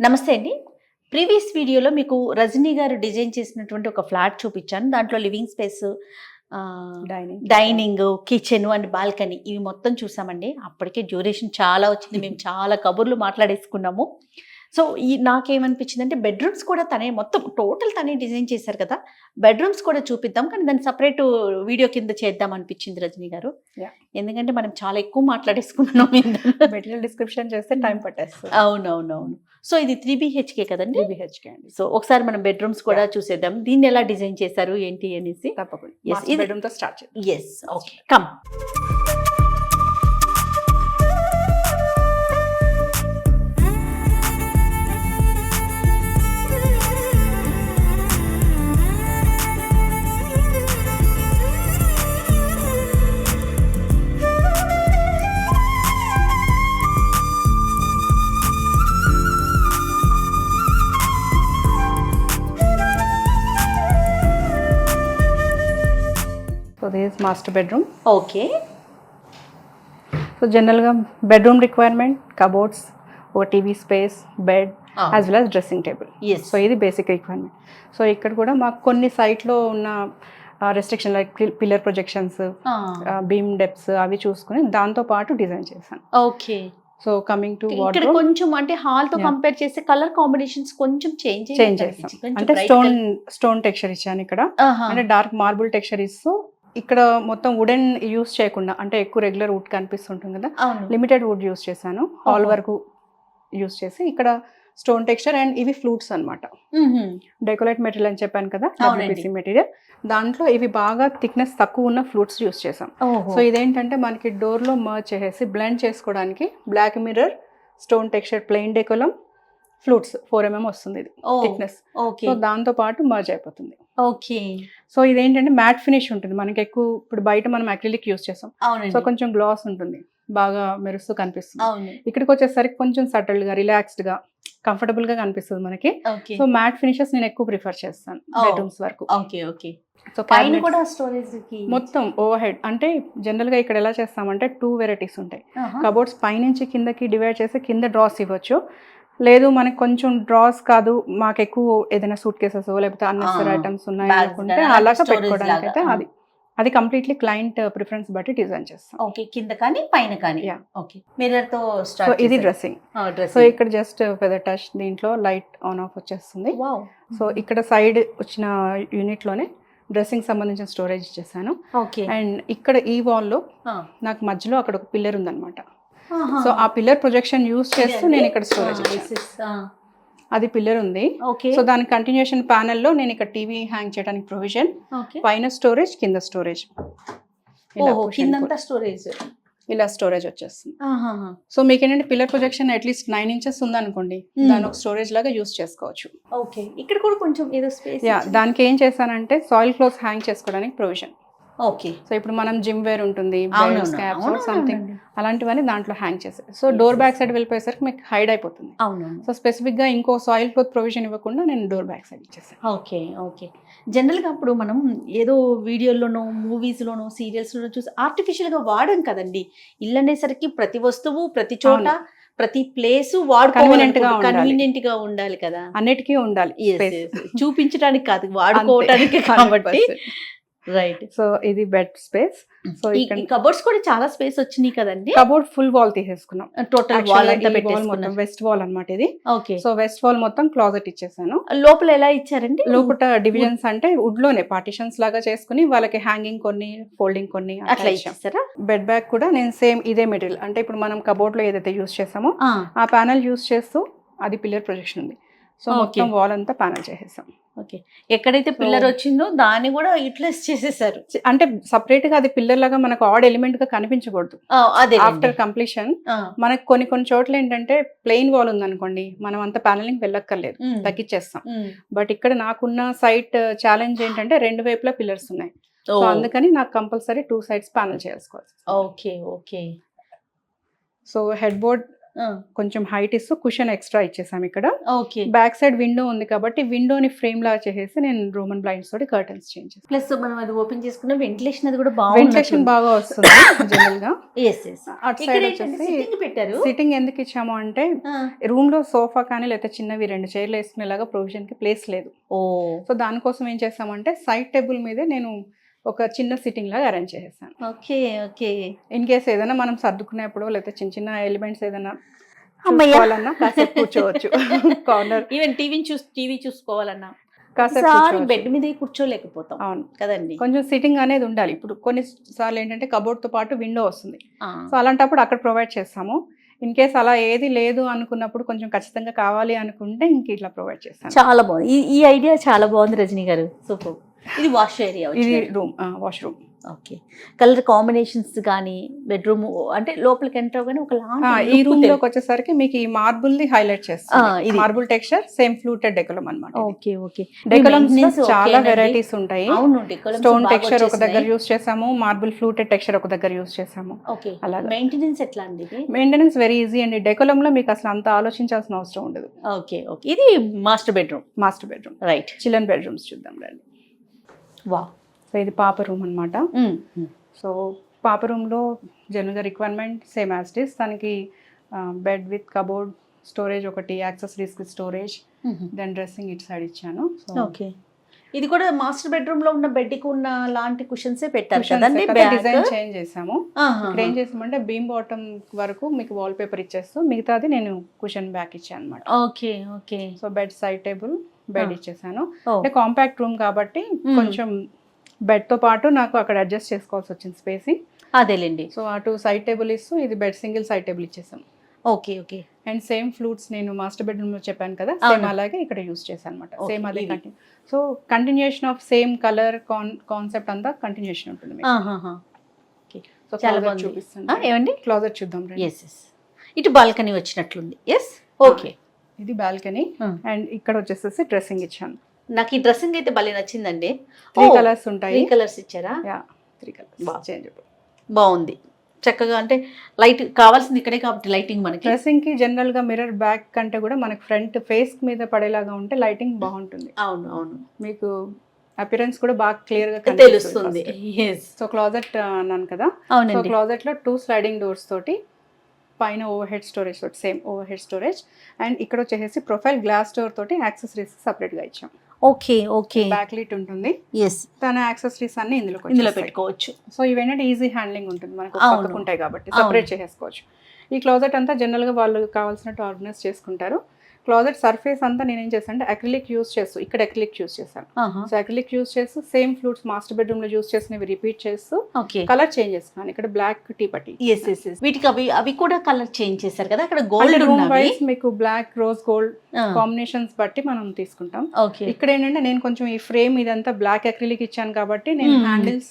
నమస్తే అండి. ప్రీవియస్ వీడియోలో మీకు రజనీ గారు డిజైన్ చేసినటువంటి ఒక ఫ్లాట్ చూపించాను. దాంట్లో living space, dining, kitchen and balcony ఇవి మొత్తం చూసామండి. అప్పటికే డ్యూరేషన్ చాలా వచ్చింది. మేము చాలా కబుర్లు మాట్లాడేసుకున్నాము. సో నాకేమనిపించిందంటే బెడ్రూమ్స్ కూడా తనే మొత్తం టోటల్ తనే డిజైన్ చేశారు కదా, బెడ్రూమ్స్ కూడా చూపిద్దాం, కానీ దాన్ని సపరేట్ వీడియో కింద చేద్దాం అనిపించింది రజనీ గారు. ఎందుకంటే మనం చాలా ఎక్కువ మాట్లాడేసుకున్నాం. మెటీరియల్ డిస్క్రిప్షన్ చేస్తే టైం పట్టేస్తుంది. అవునవునవును. సో ఇది 3BHK కదండి? 3BHK అండి. సో ఒకసారి మనం బెడ్రూమ్స్ కూడా చూసేద్దాం, దీన్ని ఎలా డిజైన్ చేశారు ఏంటి అనేసి. తప్పకుండా బెడ్రూమ్ తో స్టార్ట్ చేద్దాం. Yes, okay, come. So this is master bedroom. Okay. So జనరల్గా బెడ్రూమ్ రిక్వైర్మెంట్ కబోర్డ్స్, ఒక TV space, bed as well as dressing table. So ఇది బేసిక్ రిక్వైర్మెంట్. సో ఇక్కడ కూడా మాకు కొన్ని సైట్లో ఉన్న restriction like pillar projections, beam depths అవి చూసుకుని దాంతో పాటు డిజైన్ చేశాను. ఓకే. సో కమింగ్ టు ఇక్కడ కొంచెం అంటే హాల్ తో కంపేర్ చేస్తే కలర్ కాంబినేషన్స్ కొంచెం చేంజ్ చేస్తాం. అంటే స్టోన్ టెక్స్చర్ ఇచ్చాను ఇక్కడ, అంటే డార్క్ మార్బుల్ టెక్స్చర్ ఇస్తూ ఇక్కడ మొత్తం వుడెన్ యూస్ చేయకుండా, అంటే ఎక్కువ రెగ్యులర్ వుడ్ కనిపిస్తుంటుంది కదా, లిమిటెడ్ వుడ్ యూస్ చేశాను. హాల్ వరకు యూస్ చేసి ఇక్కడ స్టోన్ టెక్స్చర్ అండ్ ఇవి ఫ్లూట్స్ అనమాట. డెకోరేట్ మెటీరియల్ అని చెప్పాను కదా, WPC మెటీరియల్. దాంట్లో ఇవి బాగా థిక్నెస్ తక్కువ ఉన్న ఫ్లూట్స్ యూస్ చేసాం. సో ఇదేంటంటే మనకి డోర్ లో మర్జ్ చేసేసి బ్లెండ్ చేసుకోవడానికి black mirror, stone texture, plain decolam, flutes 4mm వస్తుంది ఇది థిక్నెస్. సో దాంతో పాటు మర్జ్ అయిపోతుంది. ఓకే. సో ఇదేంటంటే మ్యాట్ ఫినిష్ ఉంటుంది. మనకి ఎక్కువ ఇప్పుడు బయట మనం అక్రిలిక్ యూస్ చేస్తాం, సో కొంచెం గ్లాస్ ఉంటుంది, బాగా మెరుస్తూ కనిపిస్తుంది. ఇక్కడికి వచ్చేసరికి కొంచెం సటిల్ గా, రిలాక్స్డ్ గా, కంఫర్టబుల్ గా కనిపిస్తుంది మనకి. సో మ్యాట్ ఫినిషెస్ నేను ఎక్కువ ప్రిఫర్ చేస్తాను బెడ్రూమ్స్ వరకు. సో పైన కూడా స్టోరేజ్ మొత్తం ఓవర్ హెడ్, అంటే జనరల్ గా ఇక్కడ ఎలా చేస్తామంటే 2 వెరైటీస్ ఉంటాయి. కబోర్డ్స్ పైనుంచి కిందకి డివైడ్ చేసి కింద డ్రాస్ ఇవ్వచ్చు, లేదు మనకి కొంచెం డ్రాస్ కాదు, మాకు ఎక్కువ ఏదైనా సూట్ కేసెస్ లేకపోతే అన్నెసరీ ఐటమ్స్ ఉన్నాయి అనుకుంటే అలాగా పెట్టుకోవడానికి అయితే అది కంప్లీట్లీ క్లయింట్ ప్రిఫరెన్స్ బట్టి డిజైన్ చేస్తాం. ఓకే, కింద కానీ పైన కానీ. ఓకే, మిర్రర్ తో స్టార్ట్. సో ఇది డ్రెస్సింగ్. సో ఇక్కడ జస్ట్ ఫెదర్ టచ్, దీంట్లో లైట్ ఆన్ ఆఫ్ వచ్చేస్తుంది. సో ఇక్కడ సైడ్ వచ్చిన యూనిట్ లోనే డ్రెస్సింగ్ సంబంధించిన స్టోరేజ్ ఇచ్చేసాను. అండ్ ఇక్కడ ఈ వాల్ లో నాకు మధ్యలో అక్కడ ఒక పిల్లర్ ఉందన్నమాట. సో ఆ పిల్లర్ ప్రొజెక్షన్ యూస్ చేస్తూ నేను ఇక్కడ స్టోరేజ్ అది పిల్లర్ ఉంది. సో దాని కంటిన్యూషన్ ప్యానెల్ లో నేను ఇక్కడ టీవీ హ్యాంగ్ చేయడానికి ప్రొవిజన్, పైన స్టోరేజ్, కింద స్టోరేజ్, ఇలా స్టోరేజ్ వచ్చేస్తుంది. సో మీకు ఏంటంటే పిల్లర్ ప్రొజెక్షన్ అట్లీస్ట్ 9 inches ఉందనుకోండి, దాని ఒక స్టోరేజ్ లాగా యూస్ చేసుకోవచ్చు. ఓకే, ఇక్కడ కూడా కొంచెం ఏదో స్పేస్. దానికి ఏం చేశానంటే సాయిల్ క్లోత్స్ హ్యాంగ్ చేసుకోవడానికి ప్రొవిజన్. ఓకే. సో ఇప్పుడు మనం జిమ్ వేర్ ఉంటుంది, సంథింగ్ అలాంటివన్నీ దాంట్లో హ్యాంగ్ చేశారు. సో డోర్ బ్యాక్ సైడ్ వెళ్ళిపోయేసరికి మీకు హైడ్ అయిపోతుంది. సో స్పెసిఫిక్ గా ఇంకో సాయిల్ క్లోత్ ప్రొవిజన్ ఇవ్వకుండా నేను డోర్ బ్యాక్ సైడ్ ఇచ్చేసాను. ఓకే. ఓకే. జనరల్ గా అప్పుడు మనం ఏదో వీడియోలోనో, మూవీస్ లోనో, సీరియల్స్ లోనో చూసి ఆర్టిఫిషియల్ గా వాడడం కదండి. ఇల్లు అనేసరికి ప్రతి వస్తువు, ప్రతి చోట, ప్రతి ప్లేస్ కన్వీనియంట్ గా ఉండాలి కదా, అన్నిటికీ ఉండాలి, చూపించడానికి కాదు, వాడుకోవడానికి కాబట్టి. రైట్. సో ఇది బెడ్ స్పేస్. సో ఈ కబోర్డ్స్ కూడా చాలా స్పేస్ వచ్చినాయి కదండి. కబోర్డ్ ఫుల్ వాల్ తీసేసుకున్నాం, టోటల్ వాల్ అంతా పెట్టేసుకున్నాం. వెస్ట్ వాల్ అన్నమాట ఇది. ఓకే. సో వెస్ట్ వాల్ మొత్తం క్లాజెట్ ఇచ్చేసాను. లోపల ఎలా ఇచ్చారండి? లోపల డివిజన్స్ అంటే వుడ్ లోనే పార్టిషన్స్ లాగా చేసుకుని వాళ్ళకి హ్యాంగింగ్ కొన్ని, ఫోల్డింగ్ కొన్ని అట్లా ఇచ్చేస్తారా. బెడ్ బ్యాగ్ కూడా నేను సేమ్ ఇదే మెటీరియల్, అంటే ఇప్పుడు మనం కబోర్డ్ లో ఏదైతే యూస్ చేసామో ఆ ప్యానల్ యూస్ చేస్తూ అది పిల్లర్ ప్రొజెక్షన్ ఉంది. సో మొత్తం వాల్ అంతా ప్యానల్ చేసేసాం. ఓకే. ఎక్కడైతే పిల్లర్ వచ్చిందో దాన్ని కూడా యూటిలైజ్ చేసేసారు. అంటే సపరేట్ గా అది పిల్లర్ లాగా మనకు ఆడ్ ఎలిమెంట్ గా కనిపించకూడదు. ఆఫ్టర్ కంప్లీషన్ మనకు కొన్ని చోట్ల ఏంటంటే ప్లెయిన్ వాల్ ఉందనుకోండి, మనం అంత ప్యానలింగ్ వెళ్ళక్కర్లేదు, తగ్గించేస్తాం. బట్ ఇక్కడ నాకున్న సైట్ ఛాలెంజ్ ఏంటంటే 2 వైపులా పిల్లర్స్ ఉన్నాయి. సో అందుకని నాకు కంపల్సరీ 2 sides ప్యానల్ చేసుకోవాలి. Okay. Okay. So head board కొంచెం హైట్ ఇస్తూ కుషన్ ఎక్స్ట్రా ఇచ్చేసాం ఇక్కడ. ఓకే. బ్యాక్ సైడ్ విండో ఉంది కాబట్టి విండోని ఫ్రేమ్ లాగా చేసేసి నేను రోమన్ బ్లైండ్స్ తోటి కర్టన్స్ చేంజ్ చేస్తాను. ప్లస్ మనం అది ఓపెన్ చేసుకున్న వెంటిలేషన్ అది కూడా బాగుంది. వెంటిలేషన్ బాగా వస్తుంది జనరల్ గా. అటు సైడ్ వచ్చేసి పెట్టారు. సిట్టింగ్ ఎందుకు ఇచ్చాము అంటే రూమ్ లో సోఫా కానీ లేకపోతే చిన్నవి 2 చైర్లు వేసుకునేలాగా ప్రొవిజన్ కి ప్లేస్ లేదు. సో దానికోసం ఏం చేస్తామంటే సైడ్ టేబుల్ మీదే నేను ఒక చిన్న సిట్టింగ్ లాగా అరేంజ్ చేసేసాను. Okay okay. ఇన్ కేస్ ఏదైనా మనం సర్దుకునేప్పుడు లేకపోతే చిన్న చిన్న ఎలిమెంట్స్ ఏదైనా చూసుకోవాలన్నా కాసేపు కూర్చోవచ్చు. కార్నర్ ఈవెన్ టీవీ చూసుకోవాలన్నా కాసేపు బెడ్ మీద కూర్చోలేకపోతాం. అవును కదండి. కొంచెం సిట్టింగ్ అనేది ఉండాలి. ఇప్పుడు కొన్నిసార్లు ఏంటంటే కబోర్డ్ తో పాటు విండో వస్తుంది. సో అలాంటప్పుడు అక్కడ ప్రొవైడ్ చేస్తాము. ఇన్ కేస్ అలా ఏది లేదు అనుకున్నప్పుడు కొంచెం ఖచ్చితంగా కావాలి అనుకుంటే ఇంక ఇట్లా ప్రొవైడ్ చేస్తాను. చాలా బాగుంది ఈ ఐడియా, చాలా బాగుంది రజనీ గారు. సూపర్. ఇది వాష్ ఏరియా, ఇది room, wash room. Okay. Colour combinations కానీ బెడ్రూమ్ అంటే లోపలికి ఎంటర్ అవగానే ఒక ఈ రూమ్ లోకి వచ్చేసరికి మీకు ఈ మార్బుల్ ది హైలైట్ చేస్తాం. Marble texture same fluted Decolam అన్నమాట. Okay okay. డెకోలమ్స్ చాలా వెరైటీస్ ఉంటాయి. అవును, స్టోన్ టెక్స్చర్ ఒక దగ్గర యూస్ చేసాము, మార్బుల్ ఫ్లూటెడ్ టెక్స్చర్ ఒక దగ్గర యూస్ చేసాము. ఓకే. అలాగే మెయింటెనెన్స్ ఎట్లా అండి? మెయింటెనెన్స్ వెరీ ఈజీ అండి. డెకోలం లో మీకు అసలు అంత ఆలోచించాల్సిన అవసరం ఉండదు. Okay okay. ఇది master bedroom. Right. Children bedrooms చూద్దాం రండి. వా. సో ఇది పాప రూమ్ అనమాట. సో పాప రూమ్లో జనరల్గా requirement same as it is. దానికి బెడ్ విత్ కబోర్డ్, స్టోరేజ్ ఒకటి, accessories with storage, then dressing ఇటు సైడ్ ఇచ్చాను. ఓకే. ఇది కూడా మాస్టర్ బెడ్రూమ్ లో ఉన్న బెడ్ కి ఉన్న లాంటి కుషన్స్ పెట్టారు కదండి. డిజైన్ చేంజ్ చేసాము. ఇక్కడ ఏం చేసామంటే బీమ్ బాటమ్ వరకు మీకు వాల్ పేపర్ ఇచ్చేస్తూ మిగతాది నేను కుషన్ బ్యాక్ ఇచ్చాను అనమాట. Okay okay. So bed side table bed ఇచ్చేసాను. అంటే కాంపాక్ట్ రూమ్ కాబట్టి కొంచెం బెడ్ తో పాటు నాకు అక్కడ అడ్జస్ట్ చేసుకోవాల్సి వచ్చింది స్పేసింగ్. అదేలేండి. సో అటు సైడ్ టేబుల్ ఇస్తూ ఇది బెడ్ సింగిల్ సైడ్ టేబుల్ ఇచ్చేసాం. Okay okay. And same flutes నేను మాస్టర్ బెడ్రూమ్ లో చెప్పాను కదా, సేమ్ అలాగే ఇక్కడ యూస్ చేశాను అనమాట. సేమ్ అదే so continuation of same colour concept అంతా కంటిన్యూషన్ ఉంటుంది. సో చాలా బాగా చూపిస్తాను. ఏమండి క్లోజర్ చూద్దాం. ఇటు బాల్కనీ వచ్చినట్లుంది. ఎస్. ఓకే. ఇది బాల్కనీ. అండ్ ఇక్కడ వచ్చేసేసి డ్రెస్సింగ్ ఇచ్చాను. నాకు ఈ డ్రెస్సింగ్ అయితే భలే నచ్చిందండి. 3 కలర్స్ ఉంటాయి. 3 కలర్స్ ఇచ్చారా? 3 కలర్స్ చేంజ్. బాగుంది చక్కగా. అంటే లైట్ కావాల్సింది ఇక్కడే కాబట్టి లైటింగ్ మనకి. డ్రెస్సింగ్ కి జనరల్ గా మిర్రర్ బ్యాక్ కంటే కూడా మనకి ఫ్రంట్ ఫేస్ మీద పడేలాగా ఉంటే లైటింగ్ బాగుంటుంది. అవును అవును. మీకు అపిరెన్స్ కూడా బాగా క్లియర్ గా తెలుస్తుంది. సో క్లాజెట్ అన్నాను కదా. సో క్లాజెట్ లో 2 స్లైడింగ్ డోర్స్ తోటి పైన ఓవర్ హెడ్ స్టోరేజ్ తోటి same over head storage. And ఇక్కడ వచ్చేసి ప్రొఫైల్ గ్లాస్ డోర్ తోటి యాక్సెసరీస్ సెపరేట్ గా ఇచ్చాం. Okay okay. బ్యాక్ లిట్ ఉంటుంది. తన యాక్సెసరీస్ అన్ని ఇందులో పెట్టుకోవచ్చు. సో ఇవేంటంటే ఈజీ హ్యాండ్లింగ్ ఉంటుంది, మనకు పక్కకు ఉంటాయి కాబట్టి సెపరేట్ చేసేసుకోవచ్చు. ఈ క్లోజెట్ అంతా జనరల్ గా వాళ్ళు కావాల్సినట్టు ఆర్గనైజ్ చేసుకుంటారు. క్లాజెట్ సర్ఫేస్ అంతా నేను ఏం చేశాను అంటే అక్రిలిక్ యూస్ చేస్తూ ఇక్కడ అక్రిలిక్ యూస్ చేశాను. సో అక్రిలిక్ యూస్ చేస్తూ సేమ్ ఫ్లూట్స్ మాస్టర్ బెడ్రూమ్ లో యూస్ చేసినవి రిపీట్ చేస్తూ కలర్ చేంజ్ చేస్తున్నాను. ఇక్కడ బ్లాక్ టీ పట్టి. వీటికి అవి కూడా కలర్ చేంజ్ చేశారు కదా. అక్కడ గోల్డ్ రూమ్ వైస్ మీకు బ్లాక్ రోజ్ గోల్డ్ కాంబినేషన్స్ బట్టి మనం తీసుకుంటాం. ఇక్కడ ఏంటంటే నేను కొంచెం ఈ ఫ్రేమ్ ఇదంతా బ్లాక్ అక్రిలిక్ ఇచ్చాను కాబట్టి నేను హ్యాండిల్స్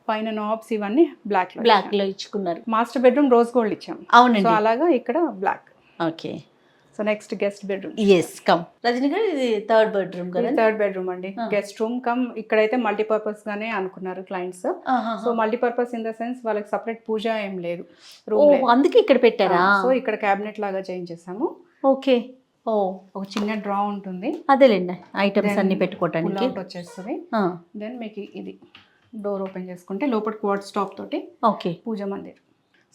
పైన నాబ్స్ ఇవన్నీ బ్లాక్ లో ఇచ్చుకున్నారు. మాస్టర్ బెడ్రూమ్ రోజ్ గోల్డ్ ఇచ్చాం. అవునండి. సో అలాగా ఇక్కడ black. Okay. So next guest bedroom. Come Rajani గారు, ఇది థర్డ్ బెడ్రూమ్ కదా? థర్డ్ బెడ్రూమ్ అండి. గెస్ట్ రూమ్ కమ్ ఇక్కడైతే మల్టీపర్పస్ గానే అనుకున్నారు clients. So multipurpose in the sense వాళ్ళకి సపరేట్ పూజ ఏం లేదు రూమ్, అందుకే ఇక్కడ పెట్టారా? సో ఇక్కడ క్యాబినెట్ లాగా చేంజ్ చేసాము. ఓకే. ఒక చిన్న డ్రా ఉంటుంది. అదేలేండి, ఐటమ్స్ అన్ని పెట్టుకోవడానికి వచ్చేస్తుంది. దెన్ మీకు ఇది డోర్ ఓపెన్ చేసుకుంటే లోపల క్వార్ట్స్ టాప్ తోటి ఓకే పూజ మందిర్.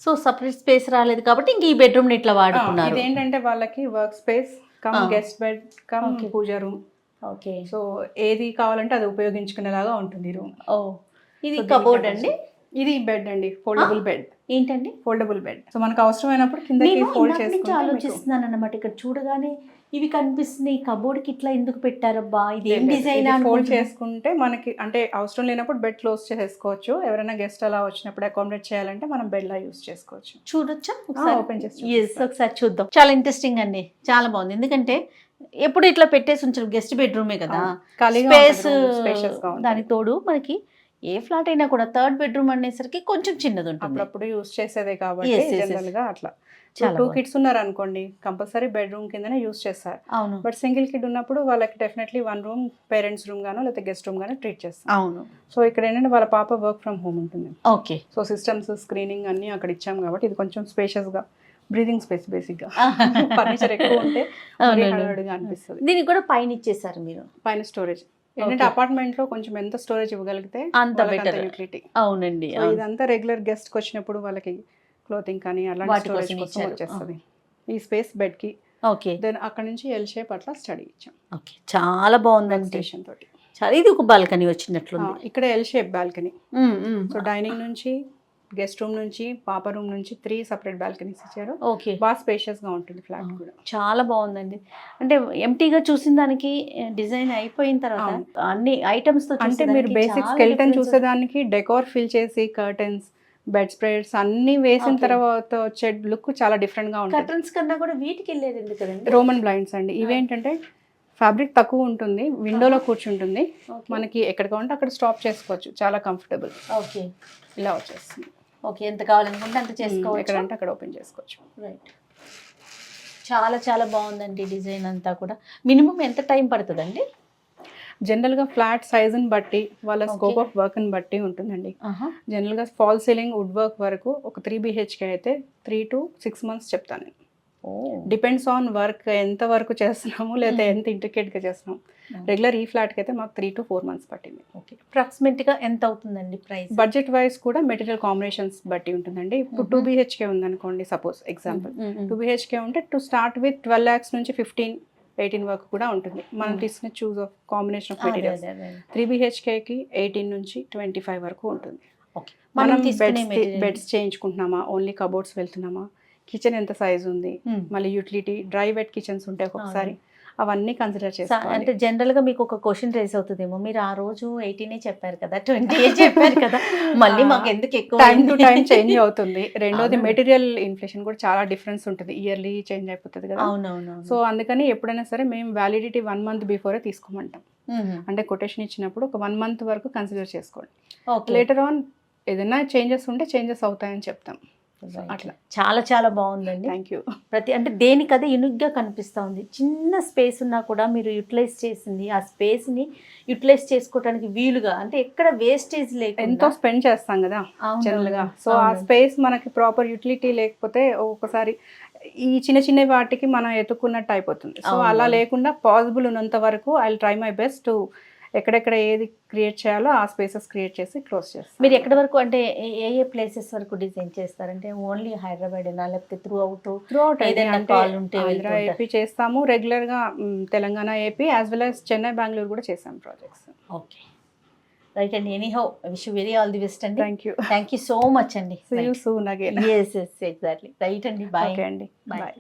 సో సపరేట్ స్పేస్ రాలేదు కాబట్టి ఇంక ఈ బెడ్రూమ్ ని ఇట్లా వాడుకున్నారు. ఇదేంటంటే వాళ్ళకి work space cum guest bed cum puja room. Okay. So ఏది కావాలంటే అది ఉపయోగించుకునేలాగా ఉంటుంది రూమ్. ఇది కబోర్డ్ అండి. ఇది బెడ్ అండి, ఫోల్డబుల్ బెడ్. ఏంటండి? Foldable bed. సో మనకు అవసరమైనప్పుడు కిందకి ఫోల్డ్ చేసుకుంటే ఆలోచిస్తున్నాను అన్నమాట. ఇక్కడ చూడగానే ఇవి కనిపిస్తున్నాయి, కబోర్డ్ కి ఇట్లా ఎందుకు పెట్టారబ్బా, ఇది ఏం డిజైన్? ఫోల్డ్ చేసుకుంటే మనకి అంటే అవసరం లేనప్పుడు బెడ్ క్లోజ్ చేసుకోవచ్చు. ఎవరైనా గెస్ట్ అలా వచ్చినప్పుడు అకామిడేట్ చేయాలంటే మనం బెడ్ లా యూస్ చేసుకోవచ్చు. చూడొచ్చా? ఓపెన్ చేసి ఒకసారి చూద్దాం. చాలా ఇంట్రెస్టింగ్ అండి, చాలా బాగుంది. ఎందుకంటే ఎప్పుడు ఇట్లా పెట్టేసి ఉంచారు, గెస్ట్ బెడ్రూమే కదా, స్పేస్ దానికి తోడు మనకి ఏ ఫ్లాట్ అయినా కూడా థర్డ్ బెడ్రూమ్ అనేసరికి కొంచెం చిన్నది ఉంటుంది. అప్పుడప్పుడు యూస్ చేసేదే కాబట్టి జనరల్ గా అట్లా. 2 kids ఉన్నారు అనుకోండి, కంపల్సరీ బెడ్రూమ్ కిందనే యూస్ చేస్తారు. అవును. బట్ సింగిల్ కిడ్ ఉన్నప్పుడు వాళ్ళకి డెఫినెట్లీ 1 రూమ్ పేరెంట్స్ రూమ్ గానో లేకపోతే గెస్ట్ రూమ్ గానో ట్రీట్ చేస్తాం. అవును. సో ఇక్కడ ఏంటంటే వాళ్ళ పాప వర్క్ ఫ్రమ్ హోమ్ ఉంటుంది. ఓకే. సో సిస్టమ్స్ స్క్రీనింగ్ అన్ని అక్కడ ఇచ్చాం కాబట్టి ఇది కొంచెం స్పేషియస్ గా బ్రీతింగ్ స్పేస్ బేసిక్ గా ఫర్నిచర్ ఎక్కువ ఉంటే హడావుడిగా అనిపిస్తుంది. దీనికి కూడా పైన ఇచ్చేసారు మీరు, పైన స్టోరేజ్. ఏంటంటే అపార్ట్మెంట్ లో కొంచెం ఎంత స్టోరేజ్ ఇవ్వగలిగితే అంత బెటర్, యూటిలిటీ. అవునండి. ఇదంతా రెగ్యులర్ గెస్ట్ కి వచ్చినప్పుడు వాళ్ళకి క్లోతింగ్ కానీ అలాంటి స్టోరేజ్ కోసం వచ్చేస్తుంది. ఈ స్పేస్ బెడ్ కి. ఓకే. దెన్ అక్కడ నుంచి ఎల్ షేప్ అట్లా స్టడీ ఇచ్చాం. ఓకే, చాలా బాగుందండి. స్టేషన్ తోటి చాలా, ఇది ఒక బాల్కనీ వచ్చినట్లుంది. ఇక్కడ L shape balcony. So dining నుంచి, గెస్ట్ రూమ్ నుంచి, పాప రూమ్ నుంచి 3 సెపరేట్ బాల్కనీస్ ఇచ్చారు. ఓకే, బాగా స్పేషియస్ గా ఉంటుంది ఫ్లాట్ కూడా. చాలా బాగుందండి. అంటే ఎంటీగా చూసిన దానికి డిజైన్ అయిపోయిన తర్వాత అన్ని ఐటమ్స్ తో అంటే మీరు బేసిక్ స్కెల్టన్ చూసేదానికి డెకోర్ ఫిల్ చేసి కర్టన్స్, బెడ్ స్ప్రెడ్స్ అన్ని వేసిన తర్వాత వచ్చే లుక్ చాలా డిఫరెంట్ గా ఉంటుంది. కర్టన్స్ కన్నా కూడా వీటికి వెళ్ళేది ఎందుకండి? రోమన్ బ్లైండ్స్ అండి. ఇవేంటంటే ఫ్యాబ్రిక్ తక్కువ ఉంటుంది, విండోలో కూర్చుంటుంది, మనకి ఎక్కడ కావాలంటే అక్కడ స్టాప్ చేసుకోవచ్చు, చాలా కంఫర్టబుల్. ఓకే, ఇలా వచ్చేస్తుంది. ఓకే, ఎంత కావాలనుకుంటే అంత చేసుకోవచ్చు, ఎక్కడంటే అక్కడ ఓపెన్ చేసుకోవచ్చు. రైట్. చాలా చాలా బాగుందండి డిజైన్ అంతా కూడా. మినిమం ఎంత టైం పడుతుందండి? జనరల్గా ఫ్లాట్ సైజుని బట్టి, వాళ్ళ స్కోప్ ఆఫ్ వర్క్ని బట్టి ఉంటుందండి. జనరల్గా ఫాల్ సీలింగ్ వుడ్ వర్క్ వరకు ఒక 3 BHK అయితే 3 to 6 months చెప్తాను నేను. డిపెండ్స్ ఆన్ వర్క్, ఎంత వరకు చేస్తున్నాము లేదా ఎంత ఇంట్రికేట్గా చేస్తున్నాము. రెగ్యులర్ ఈ ఫ్లాట్కి అయితే మాకు 3 to 4 months పట్టింది. ఓకే, అప్రాక్సిమేట్గా ఎంత అవుతుందండి ప్రైస్? బడ్జెట్ వైజ్ కూడా మెటీరియల్ కాంబినేషన్స్ బట్టి ఉంటుందండి. ఇప్పుడు 2 BHK ఉందనుకోండి, సపోజ్ ఎగ్జాంపుల్ 2 BHK ఉంటే టు స్టార్ట్ విత్ 12 lakhs నుంచి 15-18 వరకు కూడా ఉంటుంది. మనం తీసుకునే చూస్ ఆఫ్ కాంబినేషన్ ఆఫ్ మెటీరియల్స్. 3 BHKకి 18 నుంచి 25 వరకు ఉంటుంది. మనం బెడ్స్ చేయించుకుంటున్నామా, ఓన్లీ కబోర్డ్స్ వెళ్తున్నామా, కిచెన్ ఎంత సైజ్ ఉంది, మళ్ళీ యూటిలిటీ, డ్రై వెట్ కిచెన్స్ ఉంటాయి ఒక్కొక్కసారి, అవన్నీ కన్సిడర్ చేసుకోవాలి. అంటే జనరల్ గా మీకు ఒక క్వశ్చన్ రేస్ అవుతుందేమో, మీరు ఆ రోజు 18 చెప్పారు కదా, 20 చెప్పారు కదా, మళ్ళీ మాకు ఎందుకు ఎక్కువ? టైం టు టైం చేంజ్ అవుతుంది. రెండోది మెటీరియల్ ఇన్ఫ్లేషన్ కూడా చాలా డిఫరెన్స్ ఉంటుంది, ఇయర్లీ చేంజ్ అయిపోతుంది కదా. అవునవును. సో అందుకని ఎప్పుడైనా సరే మేము వ్యాలిడిటీ 1 month బిఫోరే తీసుకోమంటాం. అంటే కొటేషన్ ఇచ్చినప్పుడు ఒక 1 month వరకు కన్సిడర్ చేసుకోండి. లేటర్ ఆన్ ఏదైనా చేంజెస్ ఉంటే చేంజెస్ అవుతాయని చెప్తాం. అట్లా చాలా చాలా బాగుందండి. Thank you. అంటే దేనికదే యూనిక్గా కనిపిస్తూ ఉంది. చిన్న స్పేస్ ఉన్నా కూడా మీరు యూటిలైజ్ చేసింది, ఆ స్పేస్ని యూటిలైజ్ చేసుకోవడానికి వీలుగా, అంటే ఎక్కడ వేస్టేజ్ లేక ఎంతో స్పెండ్ చేస్తాం కదా జనరల్గా. సో ఆ స్పేస్ మనకి ప్రాపర్ యూటిలిటీ లేకపోతే ఒక్కొక్కసారి ఈ చిన్న చిన్న వాటికి మనం ఎత్తుకున్నట్టు అయిపోతుంది. సో అలా లేకుండా పాసిబుల్ ఉన్నంత వరకు I will try my best to ఎక్కడెక్కడ ఏది క్రియేట్ చేయాలో ఆ స్పేసెస్ క్రియేట్ చేసి క్లోజ్ చేస్తాం. మీరు ఎక్కడి వరకు, అంటే ఏ ఏ ప్లేసెస్ వరకు డిజైన్ చేస్తారంటే ఓన్లీ హైదరాబాదేనా లేకపోతే త్రూ అవుట్ ఆంధ్ర ఏపీ చేస్తాము రెగ్యులర్గా, Telangana AP as well as Chennai Bengaluru కూడా చేసాం ప్రాజెక్ట్స్. ఓకే, రైట్ అండి. Anyhow wish very all the best అండి. థ్యాంక్ యూ సో మచ్ అండి. ఎగ్జాక్ట్లీ. రైట్ అండి. బాయ్ అండి. బాయ్.